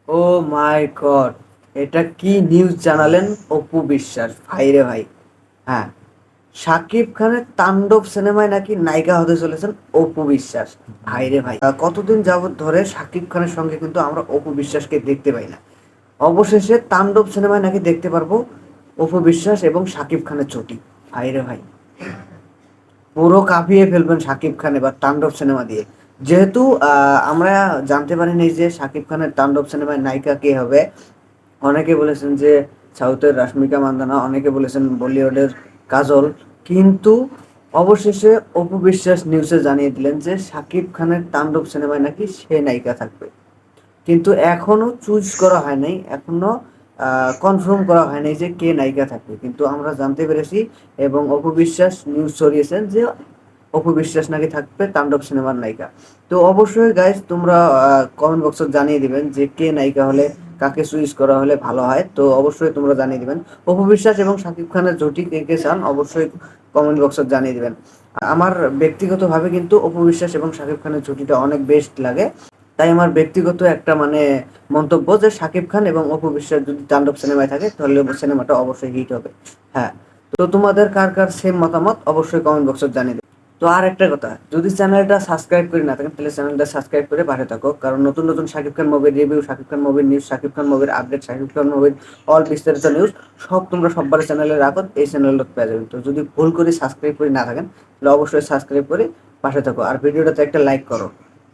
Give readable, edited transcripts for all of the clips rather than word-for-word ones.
ও মাই god! এটা কি news জানালেন অপু বিশ্বাস ভাই রে ভাই। হ্যাঁ, শাকিব খানের তাণ্ডব সিনেমায় নাকি নায়িকা হতে চলেছেন অপু বিশ্বাস। ভাই রে ভাই, কতদিন যাবত ধরে শাকিব খানের সঙ্গে কিন্তু আমরা অপু বিশ্বাসকে দেখতে পাই না। অবশেষে তাণ্ডব সিনেমায় নাকি দেখতে পারবো অপু বিশ্বাস এবং শাকিব খানের জুটি। ভাই রে ভাই, পুরো কাঁপিয়ে ফেলবেন শাকিব খান এবার তাণ্ডব সিনেমা দিয়ে। যেহেতু আমরা জানতে পারিনি যে শাকিব খানের তাণ্ডব সিনেমায় নায়িকা কে হবে। অনেকে বলেছেন যে সাউথের রাশ্মিকা মান্দানা, অনেকে বলেছেন বলিউডের কাজল, কিন্তু অবশেষে অপু বিশ্বাস নিউজে জানিয়ে দিলেন যে শাকিব খানের তাণ্ডব সিনেমায় নাকি সে নায়িকা থাকবে। কিন্তু এখনো চুজ করা হয় নাই, এখনো কনফার্ম করা হয় নাই যে কে নায়িকা থাকবে, কিন্তু আমরা জানতে পেরেছি এবং অপু বিশ্বাস নিউজ ছড়িয়েছেন যে অপু বিশ্বাস নাকি থাকবে তাণ্ডব সিনেমার নায়িকা। তো অবশ্যই গাইজ তোমরা কমেন্ট বক্সে জানিয়ে দিবেন যে কে নায়িকা হলে, কাকে চুজ করা হলে ভালো হয়। তো অবশ্যই তোমরা জানিয়ে দিবেন অপু বিশ্বাস এবং শাকিব খানের জুটি কে কে চান, অবশ্যই কমেন্ট বক্সে জানিয়ে দিবেন। আমার ব্যক্তিগতভাবে কিন্তু অপু বিশ্বাস এবং শাকিব খানের জুটিটা অনেক বেস্ট লাগে। তাই আমার ব্যক্তিগত একটা মন্তব্য যে শাকিব খান এবং অপু বিশ্বাস যদি তাণ্ডব সিনেমায় থাকে তাহলে সিনেমাটা অবশ্যই হিট হবে। হ্যাঁ, তো তোমাদের কার কার সেম মতামত অবশ্যই কমেন্ট বক্সে জানিয়ে দেবে। তো আর একটা কথা, যদি চ্যানেলটা সাবস্ক্রাইব করে না থাকেন তাহলে চ্যানেলটা সাবস্ক্রাইব করে পাশে থাকো, কারণ নতুন নতুন শাকিব খান মুভির রিভিউ, শাকিব খান মুভির নিউজ, শাকিব খান মুভির আপডেট, শাকিব খান মুভির অল বিস্তারিত নিউজ সব তোমরা সব্বার চ্যানেলে রাখো, এই চ্যানেলটা পেয়ে যাবেন। তো যদি ভুল করে সাবস্ক্রাইব করে না থাকেন তাহলে অবশ্যই সাবস্ক্রাইব করে পাশে থাকো আর ভিডিওটাতে একটা লাইক করো।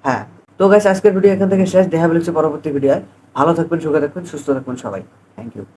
হ্যাঁ, তো গাইস আজকের ভিডিও এখান থেকে শেষ, দেখা বলছি পরবর্তী ভিডিও। ভালো থাকবেন, সুখে থাকবেন, সুস্থ থাকবেন সবাই। Thank you.